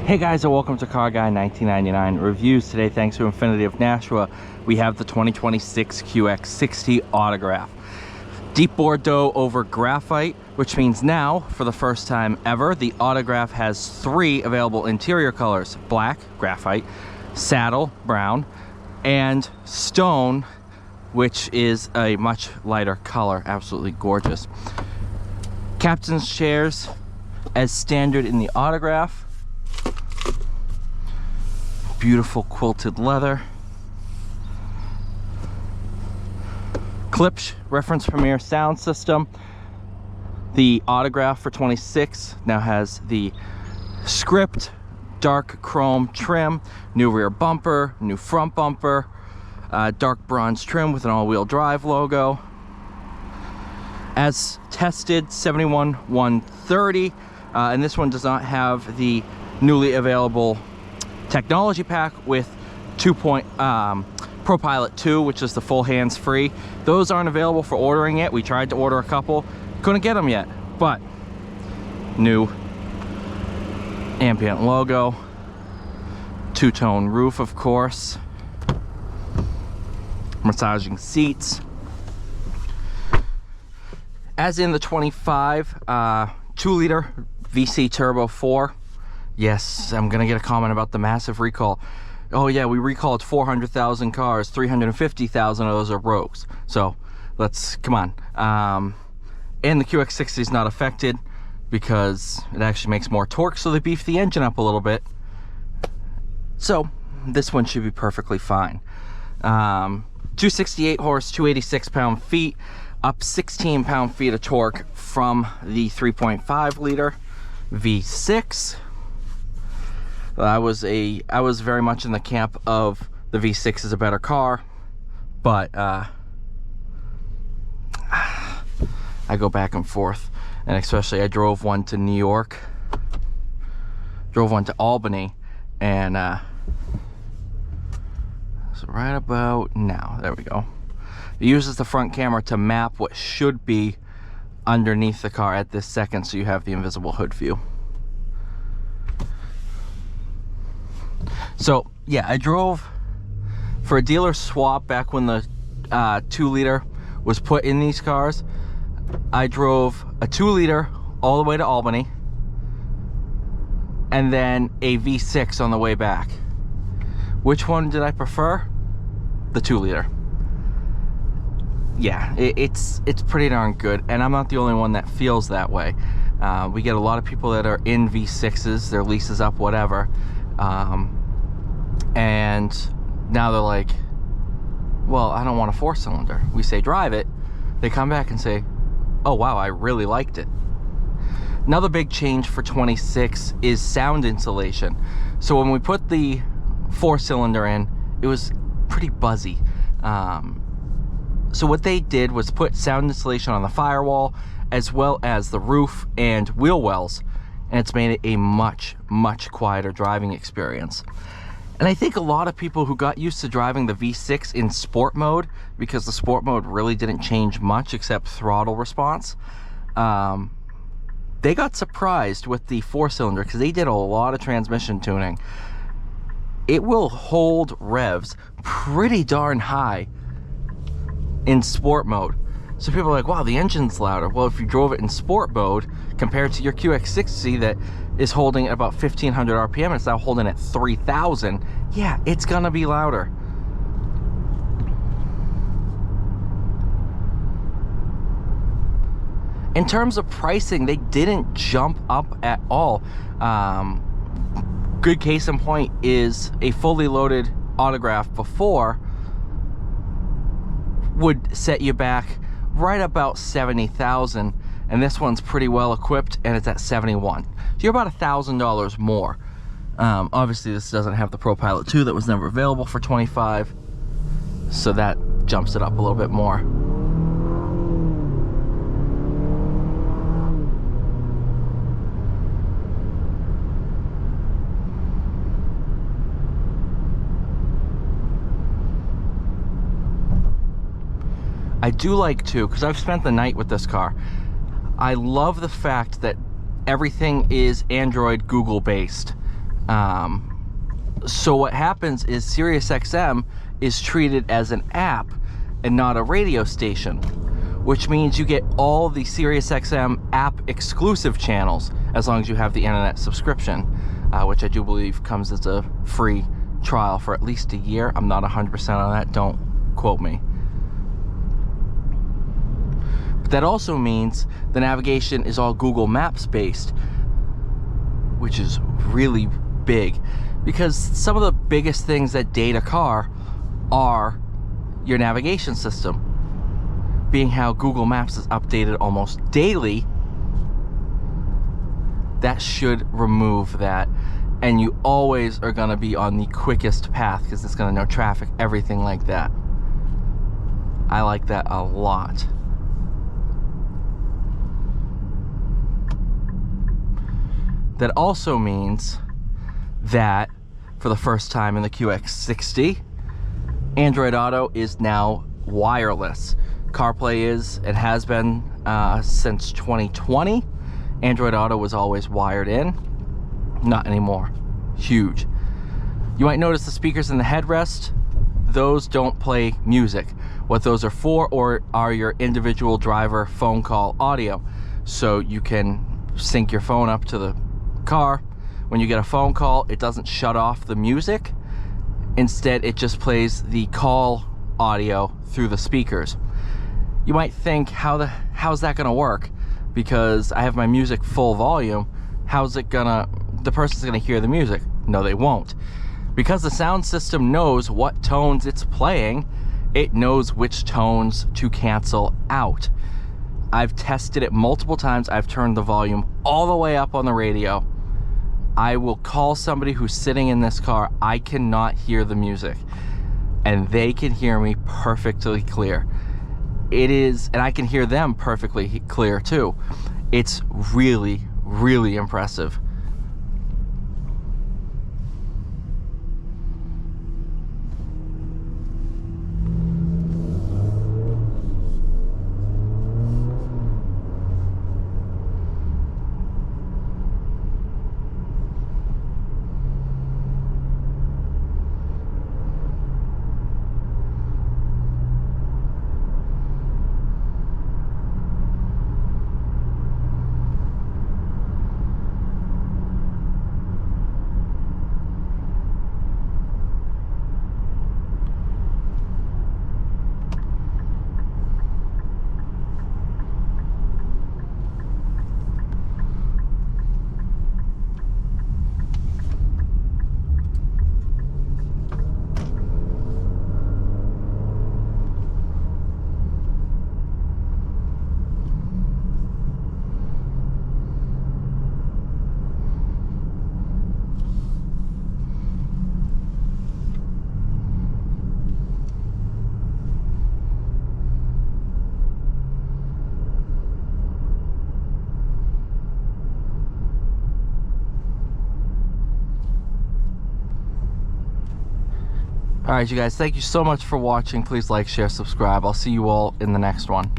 Hey guys, and welcome to Car Guy 1999 Reviews. Today, thanks to INFINITI of Nashua, we have the 2026 QX60 Autograph. Deep Bordeaux over graphite, which means now, for the first time ever, the Autograph has 3 available interior colors: black, graphite, saddle, brown, and stone, which is a much lighter color. Absolutely gorgeous. Captain's chairs as standard in the Autograph. Beautiful quilted leather. Klipsch reference Premier sound system. The Autograph for 26 now has the script, dark chrome trim, new rear bumper, new front bumper, dark bronze trim with an all-wheel drive logo. As tested, 71-130, and this one does not have the newly available technology pack with ProPilot 2, which is the full hands-free. Those aren't available for ordering yet. We tried to order a couple, couldn't get them yet, but new ambient logo, two-tone roof, of course, massaging seats. As in the 25, 2-liter VC Turbo 4. Yes, I'm gonna get a comment about the massive recall. Oh yeah, we recalled 400,000 cars, 350,000 of those are rogues. So let's, come on. And the QX60 is not affected because it actually makes more torque, so they beefed the engine up a little bit. So this one should be perfectly fine. 268 horse, 286 pound-feet, up 16 pound-feet of torque from the 3.5 liter V6. I was very much in the camp of the V6 is a better car, but I go back and forth, and especially I drove one to New York, drove one to Albany, and so right about now, there we go. It uses the front camera to map what should be underneath the car at this second, so you have the invisible hood view. So yeah, I drove for a dealer swap back when the 2-liter was put in these cars. I drove a 2-liter all the way to Albany, and then a V6 on the way back. Which one did I prefer? The 2-liter. Yeah, it's pretty darn good, and I'm not the only one that feels that way. We get a lot of people that are in V6s, their lease is up, whatever. And now they're like, well, I don't want a 4-cylinder. We say drive it. They come back and say, oh wow, I really liked it. Another big change for 26 is sound insulation. So when we put the 4-cylinder in, it was pretty buzzy. So what they did was put sound insulation on the firewall as well as the roof and wheel wells, and it's made it a much quieter driving experience. And I think a lot of people who got used to driving the V6 in sport mode, because the sport mode really didn't change much except throttle response, they got surprised with the 4-cylinder because they did a lot of transmission tuning. It will hold revs pretty darn high in sport mode. So people are like, wow, the engine's louder. Well, if you drove it in sport mode compared to your QX60 that is holding at about 1500 RPM and it's now holding at 3000, yeah, it's gonna be louder. In terms of pricing, they didn't jump up at all. Good case in point is a fully loaded Autograph before would set you back right about 70,000, and this one's pretty well equipped and it's at 71. So you're about $1,000 more. Obviously this doesn't have the ProPilot 2 that was never available for 25, so that jumps it up a little bit more. I do like to, because I've spent the night with this car, I love the fact that everything is Android Google based. So what happens is SiriusXM is treated as an app and not a radio station, which means you get all the SiriusXM app exclusive channels as long as you have the internet subscription, which I do believe comes as a free trial for at least a year. I'm not 100% on that, don't quote me. But that also means the navigation is all Google Maps based, which is really big, because some of the biggest things that date a car are your navigation system. Being how Google Maps is updated almost daily, that should remove that, and you always are going to be on the quickest path because it's going to know traffic, everything like that. I like that a lot. That also means that for the first time in the QX60, Android Auto is now wireless. CarPlay is and has been since 2020. Android Auto was always wired in, not anymore. Huge. You might notice the speakers in the headrest, those don't play music. What those are for are your individual driver phone call audio. So you can sync your phone up to the car. When you get a phone call, it doesn't shut off the music. Instead, it just plays the call audio through the speakers. You might think, how's that gonna work? Because I have my music full volume, the person's gonna hear the music? No, they won't. Because the sound system knows what tones it's playing, it knows which tones to cancel out. I've tested it multiple times. I've turned the volume all the way up on the radio. I will call somebody who's sitting in this car. I cannot hear the music, and they can hear me perfectly clear. It is, and I can hear them perfectly clear too. It's really, really impressive. All right, you guys, thank you so much for watching. Please like, share, subscribe. I'll see you all in the next one.